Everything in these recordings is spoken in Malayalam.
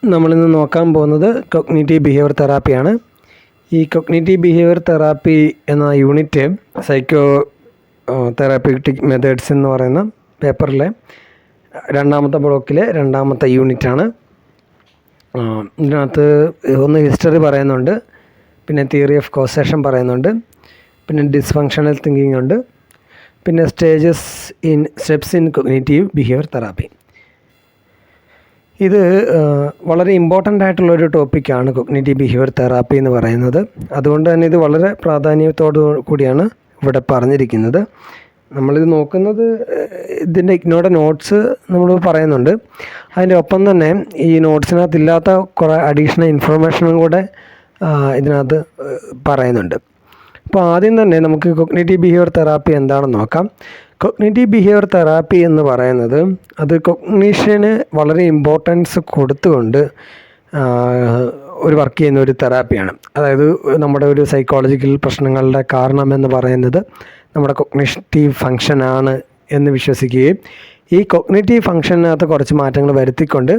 നമ്മളിന്ന് നോക്കാൻ പോകുന്നത് കൊഗ്നിറ്റീവ് ബിഹേവിയർ തെറാപ്പിയാണ്. ഈ കൊഗ്നിറ്റീവ് ബിഹേവിയർ തെറാപ്പി എന്ന യൂണിറ്റ് സൈക്കോ തെറാപ്യൂട്ടിക് മെത്തേഡ്സ് എന്ന് പറയുന്ന പേപ്പറിലെ രണ്ടാമത്തെ ബ്ലോക്കിലെ രണ്ടാമത്തെ യൂണിറ്റാണ്. ഇതിനകത്ത് ഒന്ന് ഹിസ്റ്ററി പറയുന്നുണ്ട്, പിന്നെ തിയറി ഓഫ് കോസേഷൻ പറയുന്നുണ്ട്, പിന്നെ ഡിസ്ഫങ്ഷണൽ തിങ്കിങ് ഉണ്ട്, പിന്നെ steps in cognitive behaviour therapy. ഇത് വളരെ ഇമ്പോർട്ടൻ്റ് ആയിട്ടുള്ളൊരു ടോപ്പിക്കാണ് കൊഗ്നിറ്റീവ് ബിഹേവിയർ തെറാപ്പി എന്ന് പറയുന്നത്. അതുകൊണ്ട് തന്നെ ഇത് വളരെ പ്രാധാന്യത്തോടു കൂടിയാണ് ഇവിടെ പറഞ്ഞിരിക്കുന്നത്. നമ്മളിത് നോക്കുന്നത് ഇതിൻ്റെ ഇഗ്നോയുടെ നോട്ട്സ് നമ്മൾ പറയുന്നുണ്ട്. അതിൻ്റെ ഒപ്പം തന്നെ ഈ നോട്ട്സിനകത്ത് ഇല്ലാത്ത കുറേ അഡീഷണൽ ഇൻഫർമേഷനും കൂടെ ഇതിനകത്ത് പറയുന്നുണ്ട്. അപ്പോൾ ആദ്യം തന്നെ നമുക്ക് കൊഗ്നിറ്റീവ് ബിഹേവിയർ തെറാപ്പി എന്താണെന്ന് നോക്കാം. കൊഗ്നിറ്റീവ് ബിഹേവിയർ തെറാപ്പി എന്ന് പറയുന്നത് അത് കൊഗ്നിഷന് വളരെ ഇമ്പോർട്ടൻസ് കൊടുത്തുകൊണ്ട് ഒരു വർക്ക് ചെയ്യുന്ന ഒരു തെറാപ്പിയാണ്. അതായത് നമ്മുടെ ഒരു സൈക്കോളജിക്കൽ പ്രശ്നങ്ങളുടെ കാരണമെന്ന് പറയുന്നത് നമ്മുടെ കൊഗ്നിറ്റീവ് ഫങ്ഷനാണ് എന്ന് വിശ്വസിക്കുകയും ഈ കൊഗ്നിറ്റീവ് ഫങ്ഷനകത്ത് കുറച്ച് മാറ്റങ്ങൾ വരുത്തിക്കൊണ്ട്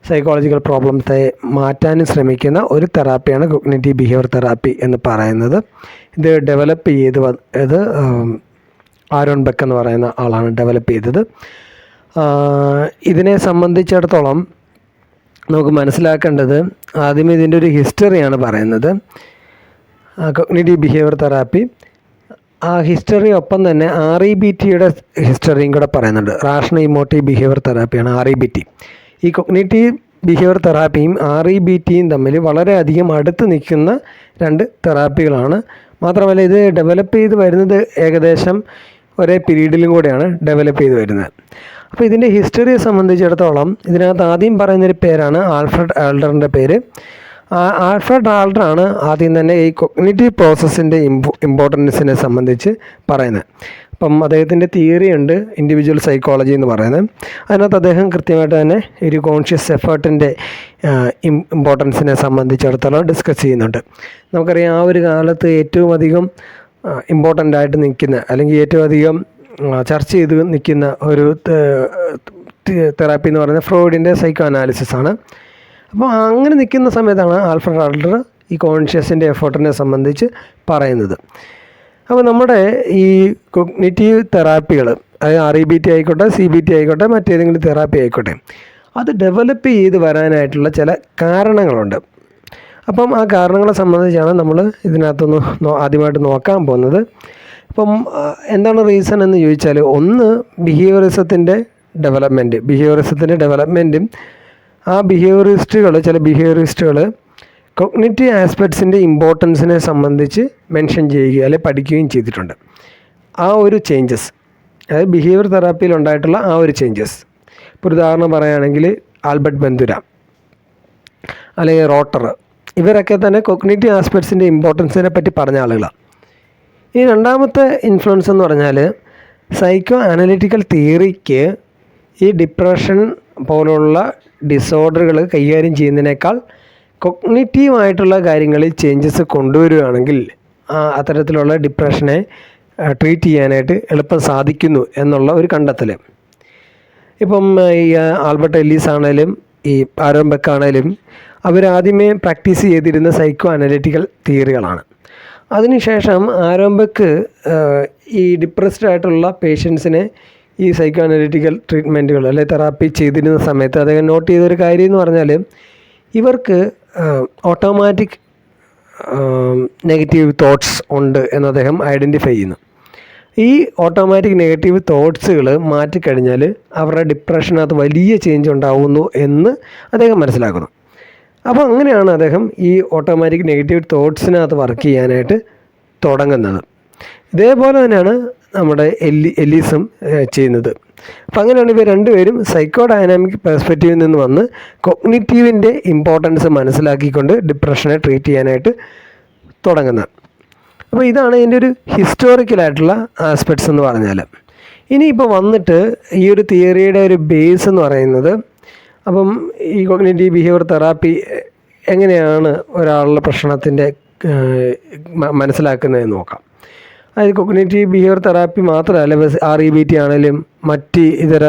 സൈക്കോളജിക്കൽ പ്രോബ്ലംസെ മാറ്റാനും ശ്രമിക്കുന്ന ഒരു തെറാപ്പിയാണ് കൊഗ്നിറ്റീവ് ബിഹേവിയർ തെറാപ്പി എന്ന് പറയുന്നത്. ഇത് ഡെവലപ്പ് ചെയ്ത് ആരോൺ ബെക്ക് എന്ന് പറയുന്ന ആളാണ് ഡെവലപ്പ് ചെയ്തത്. ഇതിനെ സംബന്ധിച്ചിടത്തോളം നമുക്ക് മനസ്സിലാക്കേണ്ടത് ആദ്യം ഇതിൻ്റെ ഒരു ഹിസ്റ്ററിയാണ് പറയുന്നത്. കൊഗ്നിറ്റീവ് ബിഹേവിയർ തെറാപ്പി ആ ഹിസ്റ്ററി ഒപ്പം തന്നെ REBTയുടെ ഹിസ്റ്ററിയും കൂടെ പറയുന്നുണ്ട്. റാഷണൽ ഇമോട്ടീവ് ബിഹേവിയർ തെറാപ്പിയാണ് REBT. ഈ കൊഗ്നിറ്റീവ് ബിഹേവിയർ തെറാപ്പിയും REBTയും തമ്മിൽ വളരെയധികം അടുത്ത് നിൽക്കുന്ന രണ്ട് തെറാപ്പികളാണ്. മാത്രമല്ല ഇത് ഡെവലപ്പ് ചെയ്ത് വരുന്നത് ഏകദേശം ഒരേ പീരീഡിലും കൂടെയാണ് ഡെവലപ്പ് ചെയ്ത് വരുന്നത്. അപ്പോൾ ഇതിൻ്റെ ഹിസ്റ്ററിയെ സംബന്ധിച്ചിടത്തോളം ഇതിനകത്ത് ആദ്യം പറയുന്നൊരു പേരാണ് ആൽഫ്രഡ് ആഡ്ലറിൻ്റെ പേര്. ആൽഫ്രഡ് ആഡ്ലറാണ് ആദ്യം തന്നെ ഈ കൊഗ്നിറ്റീവ് പ്രോസസ്സിൻ്റെ ഇമ്പോർട്ടൻസിനെ സംബന്ധിച്ച് പറയുന്നത്. അപ്പം അദ്ദേഹത്തിൻ്റെ തിയറി ഉണ്ട് ഇൻഡിവിജ്വൽ സൈക്കോളജി എന്ന് പറയുന്നത്. അതിനകത്ത് അദ്ദേഹം കൃത്യമായിട്ട് തന്നെ ഒരു കോൺഷ്യസ് എഫേർട്ടിൻ്റെ ഇമ്പോർട്ടൻസിനെ സംബന്ധിച്ചിടത്തോളം ഡിസ്കസ് ചെയ്യുന്നുണ്ട്. നമുക്കറിയാം ആ ഒരു കാലത്ത് ഏറ്റവും അധികം ഇമ്പോർട്ടൻ്റ് ആയിട്ട് നിൽക്കുന്ന അല്ലെങ്കിൽ ഏറ്റവും അധികം ചർച്ച ചെയ്ത് നിൽക്കുന്ന ഒരു തെറാപ്പി എന്ന് പറയുന്നത് ഫ്രോയിഡിൻ്റെ സൈക്കോ അനാലിസിസ് ആണ്. അപ്പോൾ അങ്ങനെ നിൽക്കുന്ന സമയത്താണ് ആൽഫ്രഡ് ആഡ്ലർ ഈ കോൺഷ്യസിൻ്റെ എഫേർട്ടിനെ സംബന്ധിച്ച് പറയുന്നത്. അപ്പോൾ നമ്മുടെ ഈ കൊഗ്നിറ്റീവ് തെറാപ്പികൾ, അതായത് REBT ആയിക്കോട്ടെ, CBT ആയിക്കോട്ടെ, മറ്റേതെങ്കിലും തെറാപ്പി ആയിക്കോട്ടെ, അത് ഡെവലപ്പ് ചെയ്ത് വരാനായിട്ടുള്ള ചില കാരണങ്ങളുണ്ട്. അപ്പം ആ കാരണങ്ങളെ സംബന്ധിച്ചാണ് നമ്മൾ ഇതിനകത്തൊന്ന് ആദ്യമായിട്ട് നോക്കാൻ പോകുന്നത്. ഇപ്പം എന്താണ് റീസൺ എന്ന് ചോദിച്ചാൽ, ഒന്ന് ബിഹേവിയറിസത്തിൻ്റെ ഡെവലപ്മെൻറ്റും ആ ചില ബിഹേവിയറിസ്റ്റുകൾ കൊഗ്നിറ്റീവ് ആസ്പെക്ട്സിൻ്റെ ഇമ്പോർട്ടൻസിനെ സംബന്ധിച്ച് മെൻഷൻ ചെയ്യുകയും അല്ലെങ്കിൽ പഠിക്കുകയും ചെയ്തിട്ടുണ്ട്. ആ ഒരു ചേഞ്ചസ്, അതായത് ബിഹേവിയർ തെറാപ്പിയിൽ ഉണ്ടായിട്ടുള്ള ആ ഒരു ചേഞ്ചസ്, ഇപ്പോൾ ഒരു ഉദാഹരണം പറയുകയാണെങ്കിൽ ആൽബർട്ട് ബന്ദുര അല്ലെങ്കിൽ റോട്ടർ, ഇവരൊക്കെ തന്നെ കൊഗ്നിറ്റീവ് ആസ്പെക്ട്സിൻ്റെ ഇമ്പോർട്ടൻസിനെ പറ്റി പറഞ്ഞ ആളുകളാണ്. ഈ രണ്ടാമത്തെ ഇൻഫ്ലുവൻസ് എന്ന് പറഞ്ഞാൽ സൈക്കോ അനലിറ്റിക്കൽ തിയറിക്ക് ഈ ഡിപ്രഷൻ പോലുള്ള ഡിസോർഡറുകൾ കൈകാര്യം ചെയ്യുന്നതിനേക്കാൾ കൊഗ്നിറ്റീവായിട്ടുള്ള കാര്യങ്ങളിൽ ചേഞ്ചസ് കൊണ്ടുവരികയാണെങ്കിൽ അത്തരത്തിലുള്ള ഡിപ്രഷനെ ട്രീറ്റ് ചെയ്യാനായിട്ട് എളുപ്പം സാധിക്കുന്നു എന്നുള്ള ഒരു കണ്ടെത്തൽ. ഇപ്പം ഈ ആൽബർട്ട് എല്ലീസ് ആണേലും ഈ ആരോൺ ബെക്ക് ആണേലും അവരാദ്യമേ പ്രാക്ടീസ് ചെയ്തിരുന്ന സൈക്കോ അനലിറ്റിക്കൽ തിയറികളാണ്. അതിനുശേഷം ആരോൺ ബെക്ക് ഈ ഡിപ്രസ്ഡ് ആയിട്ടുള്ള പേഷ്യൻസിനെ ഈ സൈക്കോ അനലിറ്റിക്കൽ ട്രീറ്റ്മെൻറ്റുകൾ അല്ലെങ്കിൽ തെറാപ്പി ചെയ്തിരുന്ന സമയത്ത് അദ്ദേഹം നോട്ട് ചെയ്തൊരു കാര്യം എന്ന് പറഞ്ഞാൽ ഇവർക്ക് ഓട്ടോമാറ്റിക് നെഗറ്റീവ് തോട്ട്സ് ഉണ്ട് എന്ന് അദ്ദേഹം ഐഡൻറ്റിഫൈ ചെയ്യുന്നു. ഈ ഓട്ടോമാറ്റിക് നെഗറ്റീവ് തോട്ട്സുകൾ മാറ്റിക്കഴിഞ്ഞാൽ അവരുടെ ഡിപ്രഷനകത്ത് വലിയ ചേഞ്ച് ഉണ്ടാകുന്നു എന്ന് അദ്ദേഹം മനസ്സിലാക്കുന്നു. അപ്പോൾ അങ്ങനെയാണ് അദ്ദേഹം ഈ ഓട്ടോമാറ്റിക് നെഗറ്റീവ് തോട്ട്സിനകത്ത് വർക്ക് ചെയ്യാനായിട്ട് തുടങ്ങുന്നത്. ഇതേപോലെ തന്നെയാണ് നമ്മുടെ എല്ലീസും ചെയ്യുന്നത്. അപ്പം അങ്ങനെയാണ് ഇവർ രണ്ടുപേരും സൈക്കോ ഡൈനാമിക് പെർസ്പെക്റ്റീവിൽ നിന്ന് വന്ന് കൊഗ്നിറ്റീവിൻ്റെ ഇമ്പോർട്ടൻസ് മനസ്സിലാക്കിക്കൊണ്ട് ഡിപ്രഷനെ ട്രീറ്റ് ചെയ്യാനായിട്ട് തുടങ്ങുന്നത്. അപ്പോൾ ഇതാണ് ഇതിൻ്റെ ഒരു ഹിസ്റ്റോറിക്കലായിട്ടുള്ള ആസ്പെക്ട്സ് എന്ന് പറഞ്ഞാൽ. ഇനിയിപ്പോൾ വന്നിട്ട് ഈ ഒരു തിയറിയുടെ ഒരു ബേസ് എന്ന് പറയുന്നത്, അപ്പം ഈ കൊഗ്നിറ്റീവ് ബിഹേവിയർ തെറാപ്പി എങ്ങനെയാണ് ഒരാളുടെ പ്രശ്നത്തിൻ്റെ മനസ്സിലാക്കുന്നതെന്ന് നോക്കാം. അതായത് കൊഗ്നിറ്റീവ് ബിഹേവിയർ തെറാപ്പി മാത്രമല്ല, REBT ആണെങ്കിലും മറ്റ് ഇതര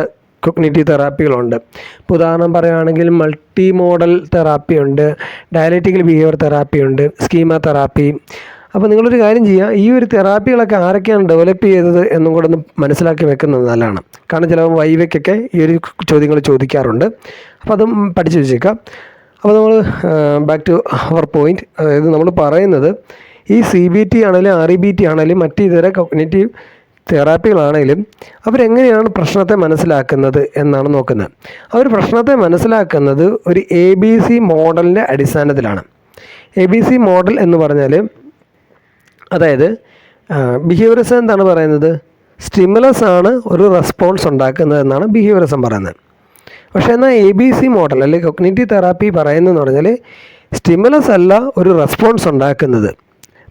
കൊഗ്നിറ്റീവ് തെറാപ്പികളുണ്ട്. ഇപ്പോൾ ഉദാഹരണം പറയുകയാണെങ്കിൽ മൾട്ടി മോഡൽ തെറാപ്പി ഉണ്ട്, ഡയലറ്റിക്കൽ ബിഹേവിയർ തെറാപ്പി ഉണ്ട്, സ്കീമ തെറാപ്പി. അപ്പോൾ നിങ്ങളൊരു കാര്യം ചെയ്യുക, ഈ ഒരു തെറാപ്പികളൊക്കെ ആരൊക്കെയാണ് ഡെവലപ്പ് ചെയ്തത് എന്നും കൂടെ ഒന്ന് മനസ്സിലാക്കി വെക്കുന്നത് നല്ലതാണ്. കാരണം ചില വൈവയ്ക്കൊക്കെ ഈ ഒരു ചോദ്യങ്ങൾ ചോദിക്കാറുണ്ട്. അപ്പോൾ അതും പഠിച്ചു വെച്ചേക്കാം. അപ്പോൾ നമ്മൾ ബാക്ക് ടു അവർ പോയിൻറ്റ്, അതായത് നമ്മൾ പറയുന്നത് ഈ CBT ആണെങ്കിലും REBT ആണെങ്കിലും മറ്റ് ഇതര കൊഗ്നിറ്റീവ് തെറാപ്പികളാണെങ്കിലും അവരെങ്ങനെയാണ് പ്രശ്നത്തെ മനസ്സിലാക്കുന്നത് എന്നാണ് നോക്കുന്നത്. അവർ പ്രശ്നത്തെ മനസ്സിലാക്കുന്നത് ഒരു ABC മോഡലിൻ്റെ അടിസ്ഥാനത്തിലാണ്. ABC മോഡൽ എന്ന് പറഞ്ഞാൽ, അതായത് ബിഹേവിയറിസം എന്താണ് പറയുന്നത്, സ്റ്റിമുലസ് ആണ് ഒരു റെസ്പോൺസ് ഉണ്ടാക്കുന്നത് എന്നാണ് ബിഹേവിയറിസം പറയുന്നത്. പക്ഷേ എന്നാൽ ABC മോഡൽ അല്ലെങ്കിൽ കൊഗ്നിറ്റീവ് തെറാപ്പി പറയുന്നതെന്ന് പറഞ്ഞാൽ സ്റ്റിമുലസ് അല്ല ഒരു റെസ്പോൺസ് ഉണ്ടാക്കുന്നത്,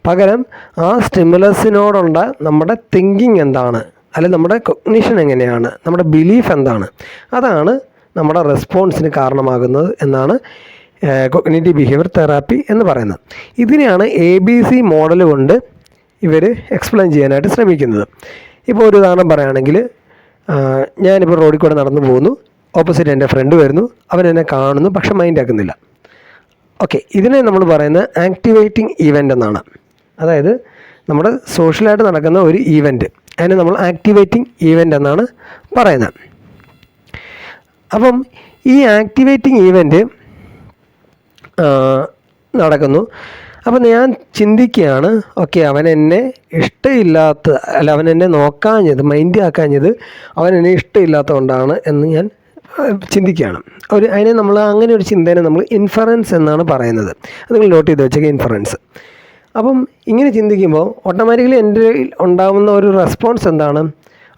പകരം ആ സ്റ്റിമുലസിനോടുള്ള നമ്മുടെ തിങ്കിങ് എന്താണ്, അല്ലെങ്കിൽ നമ്മുടെ കൊഗ്നിഷൻ എങ്ങനെയാണ്, നമ്മുടെ ബിലീഫ് എന്താണ്, അതാണ് നമ്മുടെ റെസ്പോൺസിന് കാരണമാകുന്നത് എന്നാണ് കൊഗ്നിറ്റീവ് ബിഹേവിയർ തെറാപ്പി എന്ന് പറയുന്നത്. ഇതിനെയാണ് ABC മോഡൽ കൊണ്ട് ഇവർ എക്സ്പ്ലെയിൻ ചെയ്യാനായിട്ട് ശ്രമിക്കുന്നത്. ഇപ്പോൾ ഒരു ഉദാഹരണം പറയുകയാണെങ്കിൽ, ഞാനിപ്പോൾ റോഡിൽ കൂടെ നടന്നു പോകുന്നു, ഓപ്പോസിറ്റ് എൻ്റെ ഫ്രണ്ട് വരുന്നു, അവൻ എന്നെ കാണുന്നു പക്ഷെ മൈൻഡ് ആക്കുന്നില്ല. ഓക്കെ, ഇതിനെ നമ്മൾ പറയുന്നത് ആക്ടിവേറ്റിംഗ് ഈവൻ്റ് എന്നാണ്. അതായത് നമ്മുടെ സോഷ്യലായിട്ട് നടക്കുന്ന ഒരു ഈവൻറ്റ്, അതിനെ നമ്മൾ ആക്ടിവേറ്റിംഗ് ഈവൻ്റ് എന്നാണ് പറയുന്നത്. അപ്പം ഈ ആക്ടിവേറ്റിംഗ് ഈവൻ്റ് നടക്കുന്നു. അപ്പം ഞാൻ ചിന്തിക്കുകയാണ്, ഓക്കെ, അവൻ എന്നെ ഇഷ്ടമില്ലാത്ത, അല്ല അവൻ എന്നെ നോക്കാഞ്ഞത്, മൈൻഡ് ആക്കാഞ്ഞത് അവൻ എന്നെ ഇഷ്ടമില്ലാത്തതുകൊണ്ടാണ് എന്ന് ഞാൻ ചിന്തിക്കുകയാണ്. അതിനെ നമ്മൾ അങ്ങനെ ഒരു ചിന്തേനെ നമ്മൾ ഇൻഫറൻസ് എന്നാണ് പറയുന്നത്. അത് നിങ്ങൾ നോട്ട് ചെയ്ത് വെച്ചേക്കുക, ഇൻഫറൻസ്. അപ്പം ഇങ്ങനെ ചിന്തിക്കുമ്പോൾ ഓട്ടോമാറ്റിക്കലി എൻ്റെ ഉണ്ടാകുന്ന ഒരു റെസ്പോൺസ് എന്താണ്,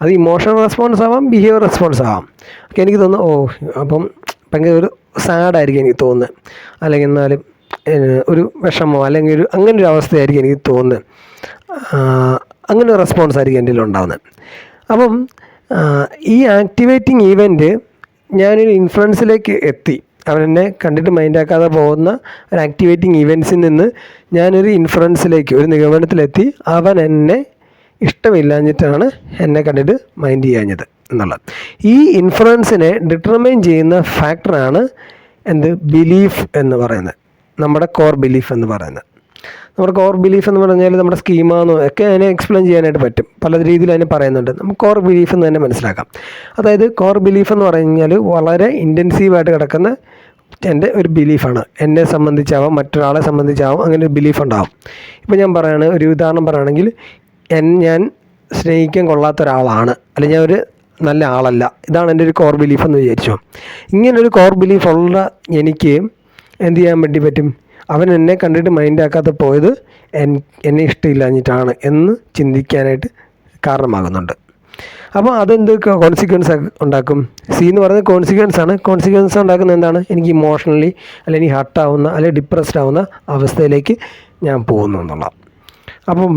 അത് ഇമോഷണൽ റെസ്പോൺസ് ആവാം, ബിഹേവിയർ റെസ്പോൺസ് ആവാം. ഓക്കെ, എനിക്ക് തോന്നുന്നു അപ്പം ഭയങ്കര ഒരു സാഡായിരിക്കും എനിക്ക് തോന്നുന്നത്, അല്ലെങ്കിൽ എന്നാലും ഒരു വിഷമോ അല്ലെങ്കിൽ അങ്ങനെ ഒരു അവസ്ഥയായിരിക്കും എനിക്ക് തോന്നുന്നത്. അങ്ങനെ ഒരു റെസ്പോൺസ് ആയിരിക്കും എൻ്റെ ഉണ്ടാകുന്നത്. അപ്പം ഈ ആക്ടിവേറ്റിംഗ് ഈവൻറ്റ് ഞാനൊരു ഇൻഫ്ലുവൻസിലേക്ക് എത്തി, അവനെന്നെ കണ്ടിട്ട് മൈൻഡാക്കാതെ പോകുന്ന ഒരു ആക്ടിവേറ്റിംഗ് ഈവൻസിൽ നിന്ന് ഞാനൊരു ഇൻഫ്ലുവൻസിലേക്ക്, ഒരു നിഗമനത്തിലെത്തി, അവൻ എന്നെ ഇഷ്ടമില്ലാഞ്ഞിട്ടാണ് എന്നെ കണ്ടിട്ട് മൈൻഡ് ചെയ്യാഞ്ഞത് എന്നുള്ളത്. ഈ ഇൻഫ്ലുവൻസിനെ ഡിറ്റർമൈൻ ചെയ്യുന്ന ഫാക്ടറാണ് എന്ത്, ബിലീഫ് എന്ന് പറയുന്നത്, നമ്മുടെ കോർ ബിലീഫ് എന്ന് പറയുന്നത്. നമ്മുടെ കോർ ബിലീഫ് എന്ന് പറഞ്ഞാൽ നമ്മുടെ സ്കീമാന്നോ ഒക്കെ അതിനെ എക്സ്പ്ലെയിൻ ചെയ്യാനായിട്ട് പറ്റും, പല രീതിയിൽ അതിനെ പറയുന്നുണ്ട്. നമുക്ക് കോർ ബിലീഫ് എന്ന് തന്നെ മനസ്സിലാക്കാം. അതായത് കോർ ബിലീഫ് എന്ന് പറഞ്ഞു കഴിഞ്ഞാൽ വളരെ ഇൻറ്റൻസീവായിട്ട് കിടക്കുന്ന എൻ്റെ ഒരു ബിലീഫാണ്. എന്നെ സംബന്ധിച്ചാവാം, മറ്റൊരാളെ സംബന്ധിച്ചാവാം, അങ്ങനെ ഒരു ബിലീഫ് ഉണ്ടാവും. ഇപ്പോൾ ഞാൻ പറയുകയാണ്, ഒരു ഉദാഹരണം പറയുകയാണെങ്കിൽ, ഞാൻ സ്നേഹിക്കാൻ കൊള്ളാത്ത ഒരാളാണ്, അല്ലെങ്കിൽ ഞാൻ ഒരു നല്ല ആളല്ല, ഇതാണ് എൻ്റെ ഒരു കോർ ബിലീഫ് എന്ന് വിചാരിച്ചോ. ഇങ്ങനൊരു കോർ ബിലീഫ് ഉള്ള എനിക്ക് എന്ത് ചെയ്യാൻ വേണ്ടി പറ്റും, അവൻ എന്നെ കണ്ടിട്ട് മൈൻഡാക്കാതെ പോയത് എന്നെ ഇഷ്ടമില്ലാഞ്ഞിട്ടാണ് എന്ന് ചിന്തിക്കാനായിട്ട് കാരണമാകുന്നുണ്ട്. അപ്പോൾ അതെന്ത് കോൺസിക്വൻസ് ഉണ്ടാക്കും, എന്ന് പറയുന്നത് കോൺസിക്വൻസ് ആണ്. കോൺസിക്വൻസ് ഉണ്ടാക്കുന്നത് എന്താണ്, എനിക്ക് ഇമോഷണലി അല്ലെങ്കിൽ ഹർട്ടാവുന്ന അല്ലെങ്കിൽ ഡിപ്രസ്ഡ് ആവുന്ന അവസ്ഥയിലേക്ക് ഞാൻ പോകുന്നു എന്നുള്ള. അപ്പം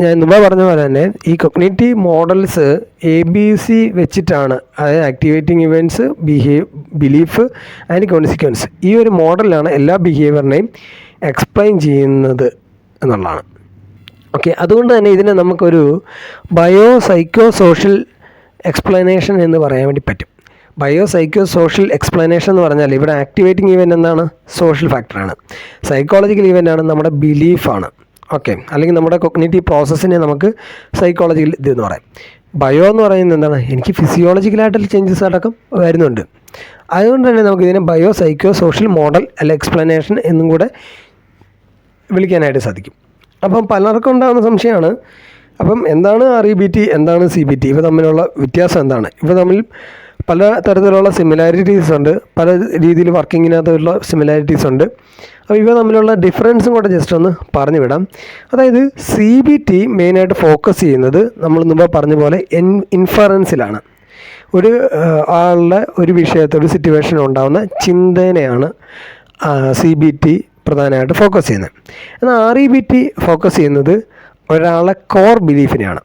ഞാൻ മുമ്പ് പറഞ്ഞ പോലെ തന്നെ ഈ കൊഗ്നിറ്റീവ് മോഡൽസ് ABC വെച്ചിട്ടാണ്, അതായത് activating events, belief and consequence, ഈ ഒരു മോഡലാണ് എല്ലാ ബിഹേവിയറിനെയും എക്സ്പ്ലെയിൻ ചെയ്യുന്നത് എന്നുള്ളതാണ്. ഓക്കെ, അതുകൊണ്ട് തന്നെ ഇതിനെ നമുക്കൊരു ബയോ സൈക്കോ സോഷ്യൽ എക്സ്പ്ലനേഷൻ എന്ന് പറയാൻ വേണ്ടി പറ്റും. ബയോ സൈക്കോ സോഷ്യൽ എക്സ്പ്ലനേഷൻ എന്ന് പറഞ്ഞാൽ ഇവിടെ ആക്ടിവേറ്റിംഗ് ഈവൻ്റ് എന്താണ്, സോഷ്യൽ ഫാക്ടറാണ്. സൈക്കോളജിക്കൽ ഈവൻ്റ് ആണ് നമ്മുടെ ബിലീഫാണ്. ഓക്കെ, അല്ലെങ്കിൽ നമ്മുടെ കൊഗ്നിറ്റീവ് പ്രോസസ്സിനെ നമുക്ക് സൈക്കോളജിക്കൽ ഇതെന്ന് പറയാം. ബയോ എന്ന് പറയുന്നത് എന്താണ്, എനിക്ക് ഫിസിയോളജിക്കലായിട്ടുള്ള ചേഞ്ചസ് അടക്കം വരുന്നുണ്ട്. അതുകൊണ്ട് തന്നെ നമുക്ക് ഇതിനെ ബയോ സൈക്കോ സോഷ്യൽ മോഡൽ അല്ല എക്സ്പ്ലനേഷൻ എന്നും കൂടെ വിളിക്കാനായിട്ട് സാധിക്കും. അപ്പം പലർക്കും ഉണ്ടാകുന്ന സംശയമാണ്, അപ്പം എന്താണ് REBT, എന്താണ് CBT, ഇവ തമ്മിലുള്ള വ്യത്യാസം എന്താണ്? ഇവ തമ്മിൽ പല തരത്തിലുള്ള സിമിലാരിറ്റീസ് ഉണ്ട്, പല രീതിയിൽ വർക്കിങ്ങിനകത്തുള്ള സിമിലാരിറ്റീസ് ഉണ്ട്. അപ്പോൾ ഇവ തമ്മിലുള്ള ഡിഫറൻസും കൂടെ ജസ്റ്റ് ഒന്ന് പറഞ്ഞു വിടാം. അതായത് CBT മെയിനായിട്ട് ഫോക്കസ് ചെയ്യുന്നത് നമ്മൾ മുമ്പ് പറഞ്ഞ പോലെ ഇൻഫറൻസിലാണ്. ഒരു ആളുടെ ഒരു വിഷയത്തോട് സിറ്റുവേഷൻ ഉണ്ടാകുന്ന ചിന്തനെയാണ് CBT പ്രധാനമായിട്ട് ഫോക്കസ് ചെയ്യുന്നത്. എന്നാൽ REBT ഫോക്കസ് ചെയ്യുന്നത് ഒരാളുടെ കോർ ബിലീഫിനെയാണ്.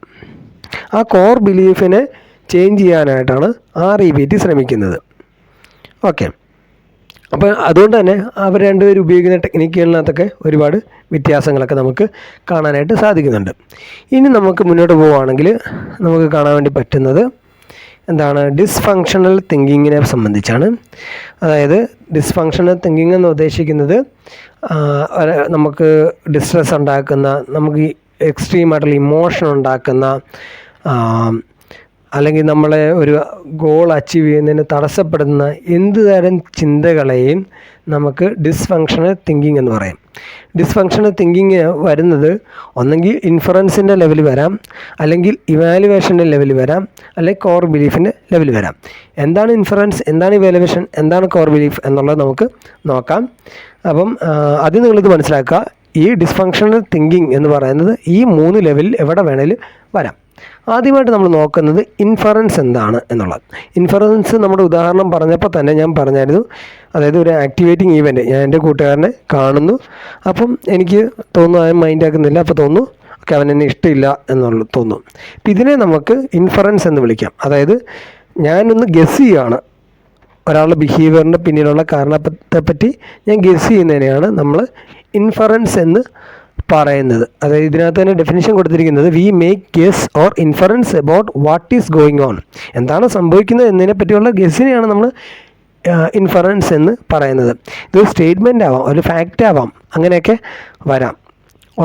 ആ കോർ ബിലീഫിനെ ചേഞ്ച് ചെയ്യാനായിട്ടാണ് REBT ശ്രമിക്കുന്നത്. ഓക്കെ, അപ്പോൾ അതുകൊണ്ട് തന്നെ അവർ രണ്ടുപേരും ഉപയോഗിക്കുന്ന ടെക്നിക്കുകളിനകത്തൊക്കെ ഒരുപാട് വ്യത്യാസങ്ങളൊക്കെ നമുക്ക് കാണാനായിട്ട് സാധിക്കുന്നുണ്ട്. ഇനി നമുക്ക് മുന്നോട്ട് പോവുകയാണെങ്കിൽ നമുക്ക് കാണാൻ വേണ്ടി പറ്റുന്നത് എന്താണ് ഡിസ്ഫങ്ഷണൽ തിങ്കിങ്ങിനെ സംബന്ധിച്ചാണ്. അതായത് ഡിസ്ഫങ്ഷണൽ തിങ്കിങ് എന്ന് ഉദ്ദേശിക്കുന്നത് നമുക്ക് ഡിസ്ട്രെസ് ഉണ്ടാക്കുന്ന, നമുക്ക് എക്സ്ട്രീമായിട്ടുള്ള ഇമോഷൻ ഉണ്ടാക്കുന്ന, അല്ലെങ്കിൽ നമ്മളെ ഒരു ഗോൾ അച്ചീവ് ചെയ്യുന്നതിന് തടസ്സപ്പെടുന്ന എന്ത് തരം ചിന്തകളെയും നമുക്ക് ഡിസ്ഫങ്ഷണൽ തിങ്കിങ് എന്ന് പറയും. ഡിസ്ഫങ്ഷണൽ തിങ്കിങ് വരുന്നത് ഒന്നെങ്കിൽ ഇൻഫറൻസിൻ്റെ ലെവൽ വരാം, അല്ലെങ്കിൽ ഇവാലുവേഷൻ്റെ ലെവൽ വരാം, അല്ലെങ്കിൽ കോർ ബിലീഫിൻ്റെ ലെവൽ വരാം. എന്താണ് ഇൻഫറൻസ്, എന്താണ് ഇവാലുവേഷൻ, എന്താണ് കോർ ബിലീഫ് എന്നുള്ളത് നമുക്ക് നോക്കാം. അപ്പം ആദ്യം നിങ്ങളിത് മനസ്സിലാക്കുക. ഈ ഡിസ്ഫങ്ഷണൽ തിങ്കിങ് എന്ന് പറയുന്നത് ഈ 3 ലെവലിൽ എവിടെ വേണേലും വരാം. ആദ്യമായിട്ട് നമ്മൾ നോക്കുന്നത് ഇൻഫറൻസ് എന്താണ് എന്നുള്ളത്. ഇൻഫറൻസ് നമ്മുടെ ഉദാഹരണം പറഞ്ഞപ്പോൾ തന്നെ ഞാൻ പറഞ്ഞായിരുന്നു. അതായത് ഒരു ആക്ടിവേറ്റിംഗ് ഈവൻറ്റ്, ഞാൻ എൻ്റെ കൂട്ടുകാരനെ കാണുന്നു, അപ്പം എനിക്ക് തോന്നുന്നു അവൻ മൈൻഡ് ആക്കുന്നില്ല, അപ്പോൾ തോന്നുന്നു ഓക്കെ അവൻ എന്നെ ഇഷ്ടമില്ല എന്നുള്ളത് തോന്നും. അപ്പം ഇതിനെ നമുക്ക് ഇൻഫറൻസ് എന്ന് വിളിക്കാം. അതായത് ഞാനൊന്ന് ഗസ് ചെയ്യുകയാണ്, ഒരാളുടെ ബിഹേവിയറിൻ്റെ പിന്നിലുള്ള കാരണത്തെപ്പറ്റി ഞാൻ ഗസ് ചെയ്യുന്നതിനെയാണ് നമ്മൾ ഇൻഫറൻസ് എന്ന് പറയുന്നത്. അതായത് ഇതിനകത്ത് തന്നെ ഡെഫിനിഷൻ കൊടുത്തിരിക്കുന്നത് we make guess or inference about what is going on. എന്താണ് സംഭവിക്കുന്നത് എന്നതിനെ പറ്റിയുള്ള ഗെസ്സിനെയാണ് നമ്മൾ ഇൻഫറൻസ് എന്ന് പറയുന്നത്. ഇതൊരു സ്റ്റേറ്റ്മെൻ്റ് ആവാം, ഒരു ഫാക്റ്റ് ആവാം, അങ്ങനെയൊക്കെ വരാം.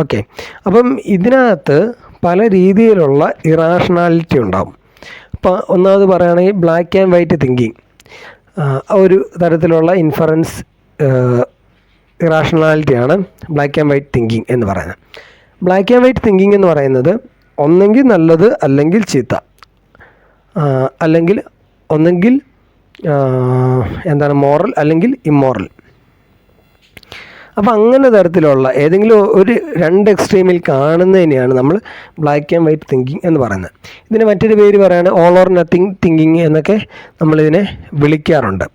ഓക്കെ, അപ്പം ഇതിനകത്ത് പല രീതിയിലുള്ള ഇറാഷണാലിറ്റി ഉണ്ടാവും. അപ്പോൾ ഒന്നാമത് പറയുകയാണെങ്കിൽ ബ്ലാക്ക് ആൻഡ് വൈറ്റ് തിങ്കിങ്, ഒരു തരത്തിലുള്ള ഇൻഫറൻസ് ഇറാഷണാലിറ്റിയാണ് ബ്ലാക്ക് ആൻഡ് വൈറ്റ് തിങ്കിങ് എന്ന് പറയുന്നത്. ബ്ലാക്ക് ആൻഡ് വൈറ്റ് തിങ്കിങ് എന്ന് പറയുന്നത് ഒന്നെങ്കിൽ നല്ലത് അല്ലെങ്കിൽ ചീത്ത, അല്ലെങ്കിൽ ഒന്നെങ്കിൽ എന്താണ് മോറൽ അല്ലെങ്കിൽ ഇമ്മോറൽ. അപ്പോൾ അങ്ങനെ തരത്തിലുള്ള ഏതെങ്കിലും ഒരു 2 എക്സ്ട്രീമിൽ കാണുന്നതിനെയാണ് നമ്മൾ ബ്ലാക്ക് ആൻഡ് വൈറ്റ് തിങ്കിങ് എന്ന് പറയുന്നത്. ഇതിന് മറ്റൊരു പേര് പറയുകയാണ് ഓൾ ഓർ നത്തിങ് തിങ്കിങ് എന്നൊക്കെ നമ്മളിതിനെ വിളിക്കാറുണ്ട്.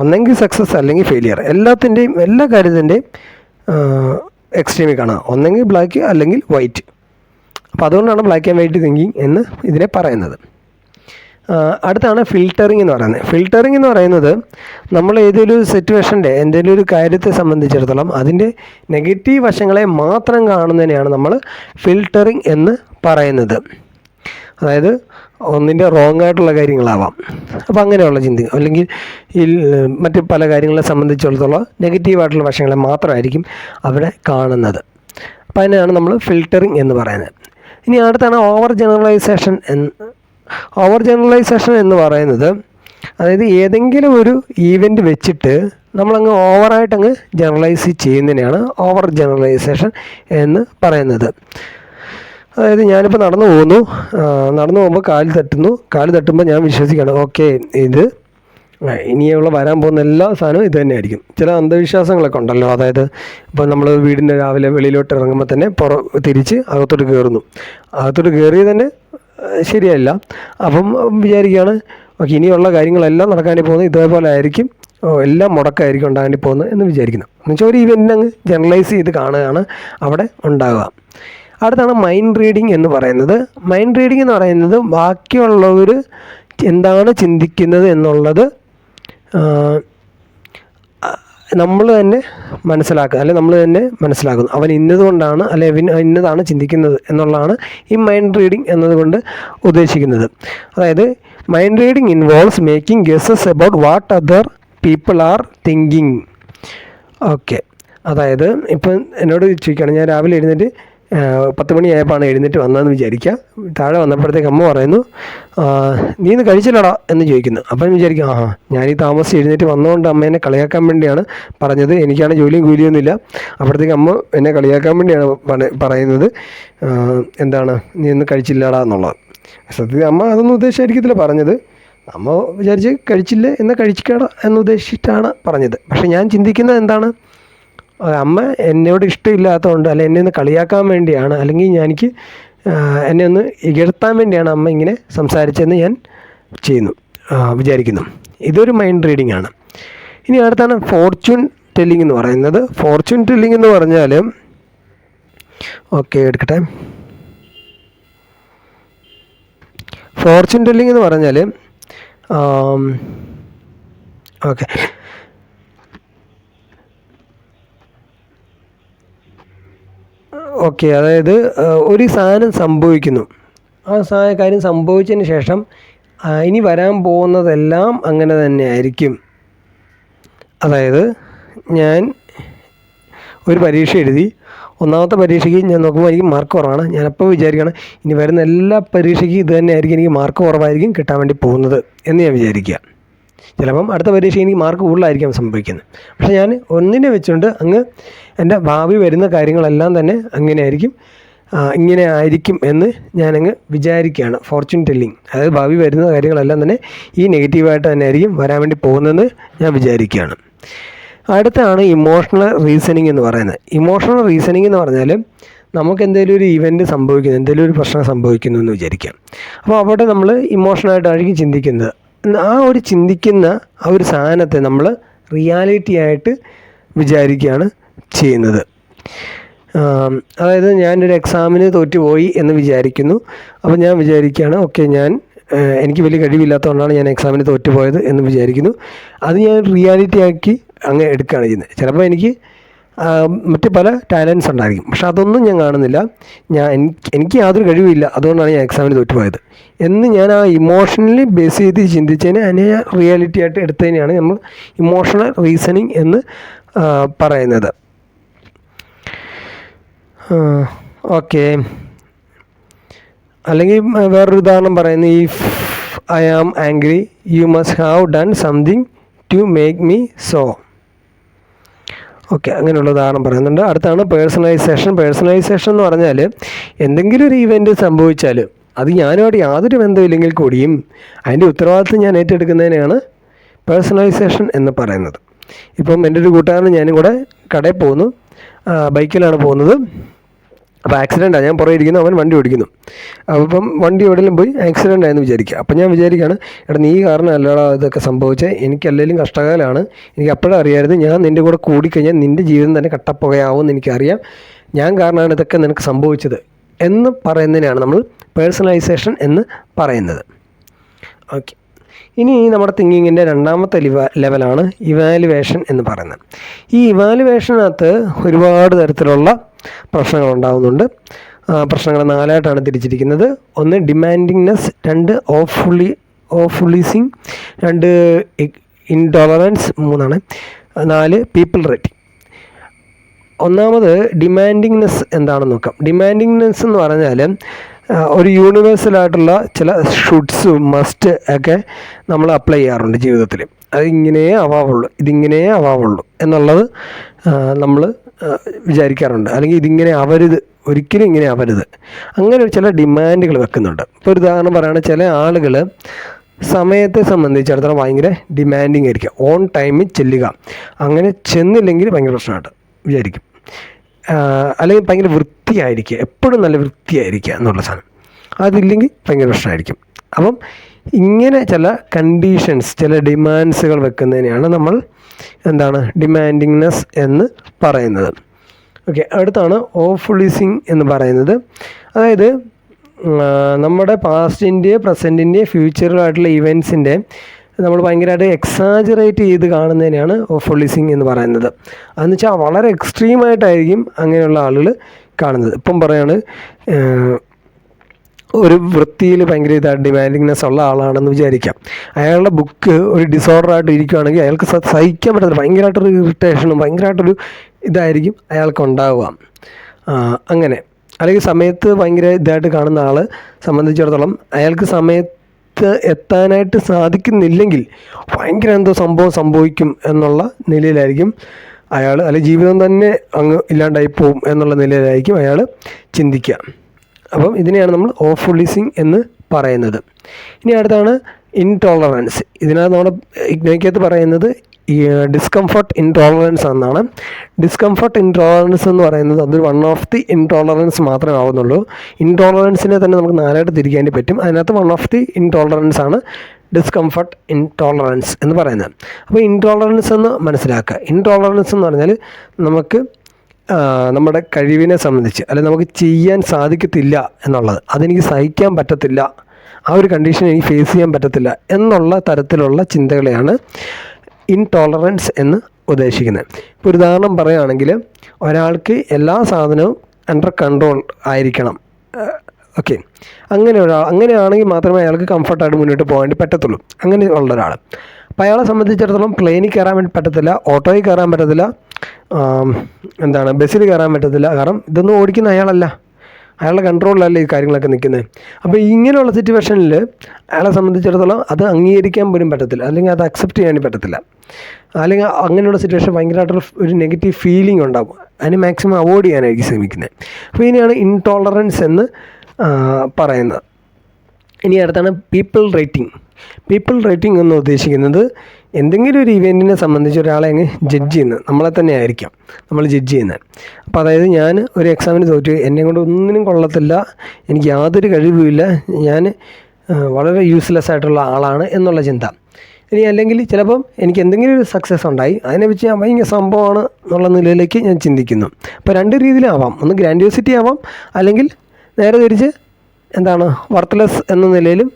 ഒന്നെങ്കിൽ സക്സസ് അല്ലെങ്കിൽ ഫെയിലിയർ, എല്ലാത്തിൻ്റെയും എല്ലാ കാര്യത്തിൻ്റെയും എക്സ്ട്രീമിൽ കാണുക, ഒന്നെങ്കിൽ ബ്ലാക്ക് അല്ലെങ്കിൽ വൈറ്റ്. അപ്പോൾ അതുകൊണ്ടാണ് ബ്ലാക്ക് ആൻഡ് വൈറ്റ് തിങ്കിങ് എന്ന് ഇതിനെ പറയുന്നത്. അടുത്താണ് ഫിൽറ്ററിങ് എന്ന് പറയുന്നത്. ഫിൽറ്ററിങ് എന്ന് പറയുന്നത് നമ്മൾ ഏതൊരു സിറ്റുവേഷൻ്റെ എന്തെങ്കിലും ഒരു കാര്യത്തെ സംബന്ധിച്ചിടത്തോളം അതിൻ്റെ നെഗറ്റീവ് വശങ്ങളെ മാത്രം കാണുന്നതിനെയാണ് നമ്മൾ ഫിൽറ്ററിങ് എന്ന് പറയുന്നത്. അതായത് ഒന്നിൻ്റെ റോങ് ആയിട്ടുള്ള കാര്യങ്ങളാവാം, അപ്പോൾ അങ്ങനെയുള്ള ചിന്ത, അല്ലെങ്കിൽ മറ്റ് പല കാര്യങ്ങളെ സംബന്ധിച്ചിടത്തോളം നെഗറ്റീവായിട്ടുള്ള വശങ്ങളെ മാത്രമായിരിക്കും അവിടെ കാണുന്നത്. അപ്പോൾ അതിനെയാണ് നമ്മൾ ഫിൽറ്ററിങ് എന്ന് പറയുന്നത്. ഇനി അടുത്താണ് ഓവർ ജനറലൈസേഷൻ. ഓവർ ജനറലൈസേഷൻ എന്ന് പറയുന്നത് അതായത് ഏതെങ്കിലും ഒരു ഈവൻറ്റ് വെച്ചിട്ട് നമ്മളങ്ങ് ഓവറായിട്ടങ്ങ് ജനറലൈസ് ചെയ്യുന്നതിനെയാണ് ഓവർ ജനറലൈസേഷൻ എന്ന് പറയുന്നത്. അതായത് ഞാനിപ്പോൾ നടന്നു പോകുമ്പോൾ കാല് തട്ടുമ്പോൾ ഞാൻ വിശ്വസിക്കുകയാണ് ഓക്കെ ഇത് ഇനിയുള്ള വരാൻ പോകുന്ന എല്ലാ സാധനവും ഇത് തന്നെയായിരിക്കും. ചില അന്ധവിശ്വാസങ്ങളൊക്കെ ഉണ്ടല്ലോ, അതായത് ഇപ്പോൾ നമ്മൾ വീടിൻ്റെ രാവിലെ വെളിയിലോട്ട് ഇറങ്ങുമ്പോൾ തന്നെ തിരിച്ച് അകത്തോട്ട് കയറി തന്നെ ശരിയല്ല. അപ്പം വിചാരിക്കുകയാണ് ഓക്കെ ഇനിയുള്ള കാര്യങ്ങളെല്ലാം നടക്കാണ്ടി പോകുന്നത് ഇതേപോലെ ആയിരിക്കും, എല്ലാം മുടക്കമായിരിക്കും ഉണ്ടാകാണ്ടി പോകുന്നത് എന്ന് വിചാരിക്കുന്നു. എന്നുവെച്ചാൽ ഒരു ഇവൻ്റ് അങ്ങ് ജനറലൈസ് ചെയ്ത് കാണുകയാണ് അവിടെ ഉണ്ടാകുക. അടുത്താണ് മൈൻഡ് റീഡിങ് എന്ന് പറയുന്നത്. മൈൻഡ് റീഡിങ് എന്ന് പറയുന്നത് ബാക്കിയുള്ളവർ എന്താണ് ചിന്തിക്കുന്നത് എന്നുള്ളത് നമ്മൾ തന്നെ മനസ്സിലാക്കുക, അല്ലെങ്കിൽ നമ്മൾ തന്നെ മനസ്സിലാക്കുന്നു അവൻ ഇന്നതുകൊണ്ടാണ് അല്ലെങ്കിൽ അവൻ ഇന്നതാണ് ചിന്തിക്കുന്നത് എന്നുള്ളതാണ് ഈ മൈൻഡ് റീഡിങ് എന്നതുകൊണ്ട് ഉദ്ദേശിക്കുന്നത്. അതായത് mind reading involves making guesses about what other people are thinking. Okay, അതായത് ഇപ്പം എന്നോട് ചോദിക്കുകയാണ്, ഞാൻ രാവിലെ എഴുന്നേറ്റ് 10 മണിയായപ്പോഴാണ് എഴുന്നേറ്റ് വന്നതെന്ന് വിചാരിക്കുക. താഴെ വന്നപ്പോഴത്തേക്ക് അമ്മ പറയുന്നു നീ ഇന്ന് കഴിച്ചില്ലടാ എന്ന് ചോദിക്കുന്നു. അപ്പം വിചാരിക്കും ഞാൻ ഈ താമസിച്ച് എഴുന്നേറ്റ് വന്നുകൊണ്ട് അമ്മേനെ കളിയാക്കാൻ വേണ്ടിയാണ് പറഞ്ഞത്, എനിക്കാണ് ജോലിയും കൂലിയൊന്നുമില്ല. അപ്പോഴത്തേക്ക് അമ്മ എന്നെ കളിയാക്കാൻ വേണ്ടിയാണ് പറയുന്നത് എന്താണ് നീ ഇന്ന് കഴിച്ചില്ലടാ എന്നുള്ളത്. സത്യത്തിൽ അമ്മ അതൊന്നും ഉദ്ദേശിച്ചായിരിക്കത്തില്ല പറഞ്ഞത്. അമ്മ വിചാരിച്ച് കഴിച്ചില്ലേ എന്നാൽ കഴിച്ചിക്കടാ എന്നുദ്ദേശിച്ചിട്ടാണ് പറഞ്ഞത്. പക്ഷെ ഞാൻ ചിന്തിക്കുന്നത് എന്താണ്, അമ്മ എന്നോട് ഇഷ്ടമില്ലാത്തതുകൊണ്ട് അല്ലെ എന്നെ ഒന്ന് കളിയാക്കാൻ വേണ്ടിയാണ്, അല്ലെങ്കിൽ എനിക്ക് എന്നെ ഒന്ന് ഇകഴ്ത്താൻ വേണ്ടിയാണ് അമ്മ ഇങ്ങനെ സംസാരിച്ചതെന്ന് ഞാൻ വിചാരിക്കുന്നു. ഇതൊരു മൈൻഡ് റീഡിംഗ് ആണ്. ഇനി അടുത്താണ് ഫോർച്യൂൺ ടെല്ലിംഗ് എന്ന് പറയുന്നത്. ഫോർച്യൂൺ ടെല്ലിംഗ് എന്ന് പറഞ്ഞാൽ എടുക്കട്ടെ. ഫോർച്യൂൺ ടെല്ലിംഗ് എന്ന് പറഞ്ഞാൽ അതായത് ഒരു സാധനം സംഭവിക്കുന്നു, ആ കാര്യം സംഭവിച്ചതിന് ശേഷം ഇനി വരാൻ പോകുന്നതെല്ലാം അങ്ങനെ തന്നെ ആയിരിക്കും. അതായത് ഞാൻ ഒരു പരീക്ഷ എഴുതി, ഒന്നാമത്തെ പരീക്ഷയ്ക്ക് ഞാൻ നോക്കുമ്പോൾ എനിക്ക് മാർക്ക് കുറവാണ്. ഞാനപ്പോൾ വിചാരിക്കുകയാണ് ഇനി വരുന്ന എല്ലാ പരീക്ഷയ്ക്കും ഇത് തന്നെ ആയിരിക്കും, എനിക്ക് മാർക്ക് കുറവായിരിക്കും കിട്ടാൻ വേണ്ടി പോകുന്നത് എന്ന് ഞാൻ വിചാരിക്കുക. ചിലപ്പം അടുത്ത പരീക്ഷ എനിക്ക് മാർക്ക് കൂടുതലായിരിക്കാം സംഭവിക്കുന്നത്. പക്ഷേ ഞാൻ ഒന്നിനെ വെച്ചുകൊണ്ട് അങ്ങ് എൻ്റെ ഭാവി വരുന്ന കാര്യങ്ങളെല്ലാം തന്നെ ഇങ്ങനെ ആയിരിക്കും എന്ന് ഞാനങ്ങ് വിചാരിക്കുകയാണ്. ഫോർച്യൂൺ ടെല്ലിങ്, അതായത് ഭാവി വരുന്ന കാര്യങ്ങളെല്ലാം തന്നെ ഈ നെഗറ്റീവായിട്ട് തന്നെ ആയിരിക്കും വരാൻ വേണ്ടി പോകുന്നതെന്ന് ഞാൻ വിചാരിക്കുകയാണ്. അടുത്താണ് ഇമോഷണൽ റീസണിങ് എന്ന് പറയുന്നത്. ഇമോഷണൽ റീസണിങ് എന്ന് പറഞ്ഞാൽ നമുക്ക് എന്തെങ്കിലും ഒരു ഇവൻറ്റ് സംഭവിക്കുന്നു, എന്തെങ്കിലും ഒരു പ്രശ്നം സംഭവിക്കുന്നു എന്ന് വിചാരിക്കാം. അപ്പോൾ അവിടെ നമ്മൾ ഇമോഷണലായിട്ടായിരിക്കും ചിന്തിക്കുന്നത്. ആ ഒരു ചിന്തിക്കുന്ന ആ ഒരു സാധനത്തെ നമ്മൾ റിയാലിറ്റി ആയിട്ട് വിചാരിക്കുകയാണ് ചെയ്യുന്നത്. അതായത് ഞാനൊരു എക്സാമിന് തോറ്റുപോയി എന്ന് വിചാരിക്കുന്നു. അപ്പോൾ ഞാൻ വിചാരിക്കുകയാണ് എനിക്ക് വലിയ കഴിവില്ലാത്തതുകൊണ്ടാണ് ഞാൻ എക്സാമിന് തോറ്റുപോയത് എന്ന് വിചാരിക്കുന്നു. അത് ഞാൻ റിയാലിറ്റി ആക്കി അങ്ങ് എടുക്കുകയാണ് ചെയ്യുന്നത്. ചിലപ്പോൾ എനിക്ക് മറ്റ് പല ടാലൻസ് ഉണ്ടായിരിക്കും, പക്ഷെ അതൊന്നും ഞാൻ കാണുന്നില്ല. എനിക്ക് യാതൊരു കഴിവില്ല, അതുകൊണ്ടാണ് ഞാൻ എക്സാമിന് തോറ്റുപോയത് എന്ന് ഞാൻ ആ ഇമോഷണലി ബേസ് ചെയ്ത് ചിന്തിച്ചതിനെ അതിനെ റിയാലിറ്റി ആയിട്ട് എടുത്തതിനെയാണ് നമ്മൾ ഇമോഷണൽ റീസണിങ് എന്ന് പറയുന്നത്. ഓക്കെ, അല്ലെങ്കിൽ വേറൊരു ഉദാഹരണം പറയുന്നത്, if I am angry you must have done something to make me so. Okay, അങ്ങനെയുള്ള ഉദാഹരണം പറയുന്നുണ്ട്. അടുത്താണ് പേഴ്സണലൈസേഷൻ. പേഴ്സണലൈസേഷൻ എന്ന് പറഞ്ഞാൽ എന്തെങ്കിലും ഒരു ഇവൻറ്റ് സംഭവിച്ചാൽ അത് ഞാനുമായിട്ട് യാതൊരു ബന്ധമില്ലെങ്കിൽ കൂടിയും അതിൻ്റെ ഉത്തരവാദിത്വം ഞാൻ ഏറ്റെടുക്കുന്നതിനെയാണ് പേഴ്സണലൈസേഷൻ എന്ന് പറയുന്നത്. ഇപ്പം എൻ്റെ ഒരു കൂട്ടുകാരനും ഞാനും കൂടെ കടയിൽ പോകുന്നു, ബൈക്കിലാണ് പോകുന്നത്. അപ്പോൾ ആക്സിഡൻറ്റാണ്, ഞാൻ പുറകെ ഇരിക്കുന്നു, അവൻ വണ്ടി ഓടിക്കുന്നു. അപ്പം വണ്ടി എവിടെയെങ്കിലും പോയി ആക്സിഡൻ്റ് ആയെന്ന് വിചാരിക്കുക. അപ്പം ഞാൻ വിചാരിക്കുകയാണ്, നീ കാരണം അല്ലടാ ഇതൊക്കെ സംഭവിച്ചത്, എനിക്കല്ലെങ്കിലും കഷ്ടകാലമാണ്, എനിക്ക് അപ്പോഴും അറിയാമായിരുന്നു ഞാൻ നിൻ്റെ കൂടെ കൂടിക്കഴിഞ്ഞാൽ നിൻ്റെ ജീവിതം തന്നെ കട്ടപ്പുകയാവുമെന്ന് എനിക്കറിയാം, ഞാൻ കാരണമാണ് ഇതൊക്കെ നിനക്ക് സംഭവിച്ചത് എന്ന് പറയുന്നതിനാണ് നമ്മൾ പേഴ്സണലൈസേഷൻ എന്ന് പറയുന്നത്. ഓക്കെ, ഇനി നമ്മുടെ തിങ്കിങ്ങിൻ്റെ രണ്ടാമത്തെ ലെവലാണ് ഇവാലുവേഷൻ എന്ന് പറയുന്നത്. ഈ ഇവാലുവേഷനകത്ത് ഒരുപാട് തരത്തിലുള്ള പ്രശ്നങ്ങൾ ഉണ്ടാകുന്നുണ്ട്. പ്രശ്നങ്ങൾ 4ആയിട്ടാണ് തിരിച്ചിരിക്കുന്നത്. 1 ഡിമാൻഡിങ്നെസ്, 2 ഓഫുളീസിങ്, 2 ഇൻടോളറൻസ്, 4 പീപ്പിൾ റേറ്റിംഗ്. ഒന്നാമത് ഡിമാൻഡിങ്നെസ് എന്താണെന്ന് നോക്കാം. ഡിമാൻഡിങ്നെസ് എന്ന് പറഞ്ഞാൽ ഒരു യൂണിവേഴ്സലായിട്ടുള്ള ചില ഷുഡ്സ് മസ്റ്റ് ഒക്കെ നമ്മൾ അപ്ലൈ ചെയ്യാറുണ്ട് ജീവിതത്തിൽ. അത് ഇങ്ങനെയേ ആവാവുള്ളൂ എന്നുള്ളത് നമ്മൾ വിചാരിക്കാറുണ്ട്. അല്ലെങ്കിൽ ഇതിങ്ങനെ ആവരുത്, ഒരിക്കലും ഇങ്ങനെ ആവരുത്, അങ്ങനെ ചില ഡിമാൻഡുകൾ വെക്കുന്നുണ്ട്. ഇപ്പോൾ ഒരു ഉദാഹരണം പറയുകയാണെങ്കിൽ ചില ആളുകൾ സമയത്തെ സംബന്ധിച്ചിടത്തോളം ഭയങ്കര ഡിമാൻഡിങ് ആയിരിക്കും. ഓൺ ടൈമിൽ ചെല്ലുക, അങ്ങനെ ചെന്നില്ലെങ്കിൽ ഭയങ്കര പ്രശ്നമായിട്ട് വിചാരിക്കും. അല്ലെങ്കിൽ ഭയങ്കര വൃത്തിയായിരിക്കുക, എപ്പോഴും നല്ല വൃത്തിയായിരിക്കുക എന്നുള്ള സാധനം, അതില്ലെങ്കിൽ ഭയങ്കര പ്രശ്നമായിരിക്കും. അപ്പം ഇങ്ങനെ ചില കണ്ടീഷൻസ്, ചില ഡിമാൻഡ്സുകൾ വെക്കുന്നതിനെയാണ് നമ്മൾ ഡിമാൻഡിങ്നെസ് എന്ന് പറയുന്നത്. ഓക്കെ, അടുത്താണ് ഓഫുളീസിങ് എന്ന് പറയുന്നത്. അതായത് നമ്മുടെ പാസ്റ്റിൻ്റെ, പ്രസൻറ്റിൻ്റെ, ഫ്യൂച്ചറിലായിട്ടുള്ള ഇവൻറ്റ്സിൻ്റെ നമ്മൾ ഭയങ്കരമായിട്ട് എക്സാജറേറ്റ് ചെയ്ത് കാണുന്നതിനെയാണ് ഓഫുളീസിങ് എന്ന് പറയുന്നത്. അതെന്ന് വെച്ചാൽ വളരെ എക്സ്ട്രീമായിട്ടായിരിക്കും അങ്ങനെയുള്ള ആളുകൾ കാണുന്നത്. ഇപ്പം പറയാണ് ഒരു വൃത്തിയിൽ ഭയങ്കര ഡിമാൻഡിങ്നെസ് ഉള്ള ആളാണെന്ന് വിചാരിക്കാം. അയാളുടെ ബുക്ക് ഒരു ഡിസോർഡറായിട്ട് ഇരിക്കുകയാണെങ്കിൽ അയാൾക്ക് സഹിക്കാൻ പറ്റത്തില്ല, ഭയങ്കരമായിട്ടൊരു ഇറിറ്റേഷനും ഭയങ്കരമായിട്ടൊരു ഇതായിരിക്കും അയാൾക്ക് ഉണ്ടാവുക. അങ്ങനെ അല്ലെങ്കിൽ സമയത്ത് ഭയങ്കര ഇതായിട്ട് കാണുന്ന ആൾ സംബന്ധിച്ചിടത്തോളം അയാൾക്ക് സമയത്ത് എത്താനായിട്ട് സാധിക്കുന്നില്ലെങ്കിൽ ഭയങ്കര എന്തോ സംഭവിക്കും എന്നുള്ള നിലയിലായിരിക്കും അയാൾ, അല്ലെങ്കിൽ ജീവിതം തന്നെ അങ്ങ് ഇല്ലാണ്ടായി പോവും എന്നുള്ള നിലയിലായിരിക്കും അയാൾ ചിന്തിക്കുക. അപ്പം ഇതിനെയാണ് നമ്മൾ ഓഫുളീസിങ് എന്ന് പറയുന്നത്. ഇനി അടുത്താണ് ഇൻടോളറൻസ്. ഇതിനകത്ത് നമ്മുടെ ഇഗ്നോയ്ക്കകത്ത് പറയുന്നത് ഈ ഡിസ്കംഫർട്ട് ഇൻടോളറൻസ് എന്നാണ്. ഡിസ്കംഫർട്ട് ഇൻടോളറൻസ് എന്ന് പറയുന്നത് അതൊരു 1 ഓഫ് ദി ഇൻടോളറൻസ് മാത്രമേ ആവുന്നുള്ളൂ. ഇൻടോളറൻസിനെ തന്നെ നമുക്ക് 4ആയിട്ട് തിരിക്കാൻ പറ്റും. അതിനകത്ത് 1 ഓഫ് ദി ഇൻടോളറൻസ് ആണ് ഡിസ്കംഫർട്ട് ഇൻടോളറൻസ് എന്ന് പറയുന്നത്. അപ്പോൾ ഇൻടോളറൻസ് എന്ന് മനസ്സിലാക്കുക. ഇൻടോളറൻസ് എന്ന് പറഞ്ഞാൽ നമുക്ക് നമ്മുടെ കഴിവിനെ സംബന്ധിച്ച്, അല്ലെങ്കിൽ നമുക്ക് ചെയ്യാൻ സാധിക്കത്തില്ല എന്നുള്ളത്, അതെനിക്ക് സഹിക്കാൻ പറ്റത്തില്ല, ആ ഒരു കണ്ടീഷൻ എനിക്ക് ഫേസ് ചെയ്യാൻ പറ്റത്തില്ല എന്നുള്ള തരത്തിലുള്ള ചിന്തകളെയാണ് ഇൻടോളറൻസ് എന്ന് ഉദ്ദേശിക്കുന്നത്. ഇപ്പോൾ ഒരു ഉദാഹരണം പറയുകയാണെങ്കിൽ ഒരാൾക്ക് എല്ലാ സാധനവും അണ്ടർ കൺട്രോൾ ആയിരിക്കണം, ഓക്കെ, അങ്ങനെയാണെങ്കിൽ മാത്രമേ അയാൾക്ക് കംഫർട്ടായിട്ട് മുന്നോട്ട് പോകാൻ വേണ്ടി പറ്റത്തുള്ളൂ. അങ്ങനെ ഉള്ള ഒരാൾ. അപ്പോൾ അയാളെ സംബന്ധിച്ചിടത്തോളം പ്ലെയിനിൽ കയറാൻ വേണ്ടി പറ്റത്തില്ല, ഓട്ടോയിൽ കയറാൻ പറ്റത്തില്ല, ബസ്സിൽ കയറാൻ പറ്റത്തില്ല. കാരണം ഇതൊന്നും ഓടിക്കുന്ന അയാളല്ല, അയാളുടെ കൺട്രോളിലല്ലേ ഈ കാര്യങ്ങളൊക്കെ നിൽക്കുന്നത്. അപ്പോൾ ഇങ്ങനെയുള്ള സിറ്റുവേഷനിൽ അയാളെ സംബന്ധിച്ചിടത്തോളം അത് അംഗീകരിക്കാൻ പോലും പറ്റത്തില്ല, അല്ലെങ്കിൽ അത് അക്സെപ്റ്റ് ചെയ്യാൻ പറ്റത്തില്ല. അല്ലെങ്കിൽ അങ്ങനെയുള്ള സിറ്റുവേഷൻ ഭയങ്കരമായിട്ടൊരു ഒരു നെഗറ്റീവ് ഫീലിംഗ് ഉണ്ടാകും. അതിന് മാക്സിമം അവോയ്ഡ് ചെയ്യാനായിരിക്കും ശ്രമിക്കുന്നത്. അപ്പോൾ ഇതിനെയാണ് ഇൻടോളറൻസ് എന്ന് പറയുന്നത്. ഇനി അടുത്താണ് പീപ്പിൾ റേറ്റിംഗ് എന്ന് ഉദ്ദേശിക്കുന്നത് എന്തെങ്കിലും ഒരു ഇവൻറ്റിനെ സംബന്ധിച്ച് ഒരാളെ അങ്ങ് ജഡ്ജ് ചെയ്യുന്നത്, നമ്മളെ തന്നെ ആയിരിക്കാം നമ്മൾ ജഡ്ജ് ചെയ്യുന്നത്. അപ്പോൾ അതായത് ഞാൻ ഒരു എക്സാമിന് തോറ്റു, എന്നെ കൊണ്ട് ഒന്നിനും കൊള്ളത്തില്ല, എനിക്ക് യാതൊരു കഴിവുമില്ല, ഞാൻ വളരെ യൂസ്ലെസ് ആയിട്ടുള്ള ആളാണ് എന്നുള്ള ചിന്ത. ഇനി അല്ലെങ്കിൽ ചിലപ്പം എനിക്ക് എന്തെങ്കിലും ഒരു സക്സസ് ഉണ്ടായി, അതിനെ വെച്ച് ഞാൻ ഭയങ്കര സംഭവമാണ് എന്നുള്ള നിലയിലേക്ക് ഞാൻ ചിന്തിക്കുന്നു. അപ്പോൾ രണ്ട് രീതിയിലാവാം. ഒന്ന് ഗ്രാൻഡിയോസിറ്റി ആവാം, അല്ലെങ്കിൽ നേരെ തിരിച്ച് വർത്ത്ലെസ് എന്ന നിലയിലും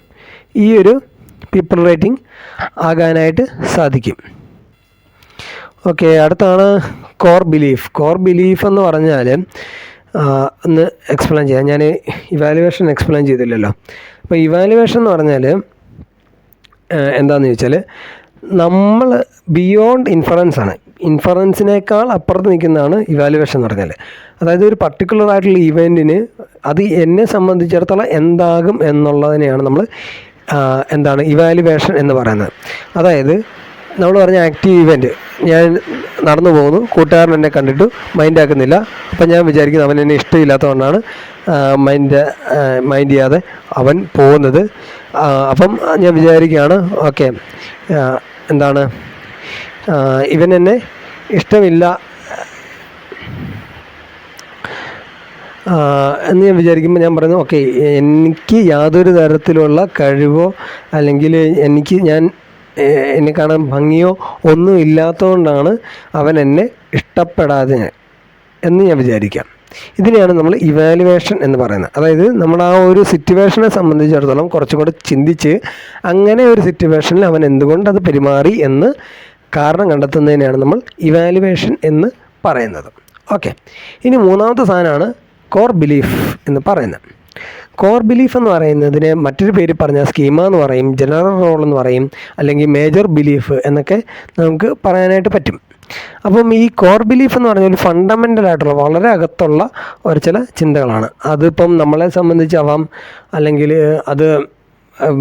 ഈ ഒരു പീപ്പിൾ റേറ്റിംഗ് ആകാനായിട്ട് സാധിക്കും. ഓക്കെ, അടുത്താണ് കോർ ബിലീഫ് എന്ന് പറഞ്ഞാൽ ഒന്ന് എക്സ്പ്ലെയിൻ ചെയ്യാം. ഞാൻ ഇവാലുവേഷൻ എക്സ്പ്ലെയിൻ ചെയ്തില്ലല്ലോ. അപ്പോൾ ഇവാലുവേഷൻ എന്ന് പറഞ്ഞാൽ എന്താണെന്ന് ചോദിച്ചാൽ നമ്മൾ ബിയോണ്ട് ഇൻഫറൻസിനേക്കാൾ അപ്പുറത്ത് നിൽക്കുന്നതാണ് ഇവാലുവേഷൻ എന്ന് പറഞ്ഞാൽ. അതായത് ഒരു പർട്ടിക്കുലർ ആയിട്ടുള്ള ഇവൻറ്റിന് അത് എന്നെ സംബന്ധിച്ചിടത്തോളം എന്താകും എന്നുള്ളതിനെയാണ് നമ്മൾ ഇവാലുവേഷൻ എന്ന് പറയുന്നത്. അതായത് നമ്മൾ പറഞ്ഞ ആക്റ്റീവ് ഇവൻറ്റ്, ഞാൻ നടന്നു പോകുന്നു, കൂട്ടുകാരൻ എന്നെ കണ്ടിട്ട് മൈൻഡ് ആക്കുന്നില്ല, അപ്പം ഞാൻ വിചാരിക്കുന്നത് അവൻ എന്നെ ഇഷ്ടമില്ലാത്തതുകൊണ്ടാണ് മൈൻഡ് ചെയ്യാതെ അവൻ പോകുന്നത്. അപ്പം ഞാൻ വിചാരിക്കുകയാണ് ഓക്കെ ഇവൻ എന്നെ ഇഷ്ടമില്ല എന്ന് ഞാൻ വിചാരിക്കുമ്പോൾ ഞാൻ പറയുന്നു ഓക്കെ, എനിക്ക് യാതൊരു തരത്തിലുള്ള കഴിവോ അല്ലെങ്കിൽ എന്നെ കാണാൻ ഭംഗിയോ ഒന്നും ഇല്ലാത്തതുകൊണ്ടാണ് അവൻ എന്നെ ഇഷ്ടപ്പെടാതെ എന്ന് ഞാൻ വിചാരിക്കാം. ഇതിനെയാണ് നമ്മൾ ഇവാലുവേഷൻ എന്ന് പറയുന്നത്. അതായത് നമ്മൾ ആ ഒരു സിറ്റുവേഷനെ സംബന്ധിച്ചിടത്തോളം കുറച്ചും കൂടെ ചിന്തിച്ച് അങ്ങനെ ഒരു സിറ്റുവേഷനിൽ അവൻ എന്തുകൊണ്ട് അത് പെരുമാറി എന്ന് കാരണം കണ്ടെത്തുന്നതിനെയാണ് നമ്മൾ ഇവാലുവേഷൻ എന്ന് പറയുന്നത്. ഓക്കെ, ഇനി മൂന്നാമത്തെ സാധനമാണ് കോർ ബിലീഫ് എന്ന് പറയുന്നത്. കോർ ബിലീഫ് എന്ന് പറയുന്നതിന് മറ്റൊരു പേര് പറഞ്ഞാൽ സ്കീമ എന്ന് പറയും, ജനറൽ റോൾ എന്ന് പറയും, അല്ലെങ്കിൽ മേജർ ബിലീഫ് എന്നൊക്കെ നമുക്ക് പറയാനായിട്ട് പറ്റും. അപ്പം ഈ കോർ ബിലീഫ് എന്ന് പറഞ്ഞാൽ ഫണ്ടമെൻ്റൽ ആയിട്ടുള്ള വളരെ അകത്തുള്ള ഒരു ചില ചിന്തകളാണ്. അതിപ്പം നമ്മളെ സംബന്ധിച്ചാവാം, അല്ലെങ്കിൽ അത്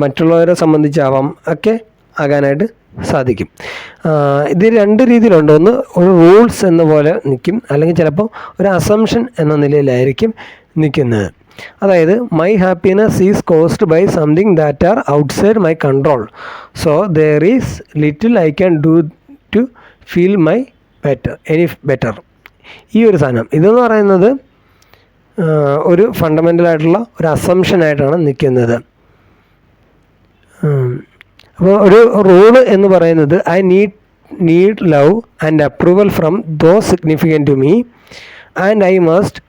മറ്റുള്ളവരെ സംബന്ധിച്ചാവാം, ഒക്കെ ആകാനായിട്ട് സാധിക്കും. ഇത് രണ്ട് രീതിയിലുണ്ട്. ഒന്ന് ഒരു റൂൾസ് എന്ന പോലെ നിൽക്കും, അല്ലെങ്കിൽ ചിലപ്പോൾ ഒരു അസംഷൻ എന്ന നിലയിലായിരിക്കും നിൽക്കുന്നത്. അതായത് my happiness is caused by something that are outside my control, so there is little I can do to feel my better. ഈ ഒരു സാധനം ഇതെന്ന് പറയുന്നത് ഒരു ഫണ്ടമെൻ്റലായിട്ടുള്ള ഒരു അസംഷനായിട്ടാണ് നിൽക്കുന്നത്. അപ്പോൾ ഒരു റൂള് എന്ന് പറയുന്നത് I need love and approval from those significant to me and I must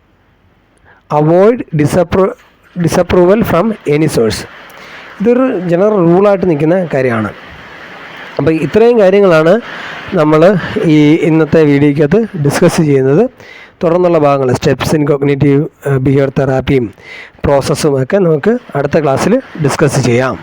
avoid disapproval from any source. ഇതൊരു ജനറൽ റൂളായിട്ട് നിൽക്കുന്ന കാര്യമാണ്. അപ്പോൾ ഇത്രയും കാര്യങ്ങളാണ് നമ്മൾ ഈ ഇന്നത്തെ വീഡിയോയ്ക്കകത്ത് ഡിസ്കസ് ചെയ്യുന്നത്. തുടർന്നുള്ള ഭാഗങ്ങൾ സ്റ്റെപ്സ് ഇൻ കോഗ്നിറ്റീവ് ബിഹേവിയർ തെറാപ്പിയും പ്രോസസ്സും ഒക്കെ നമുക്ക് അടുത്ത ക്ലാസ്സിൽ ഡിസ്കസ് ചെയ്യാം.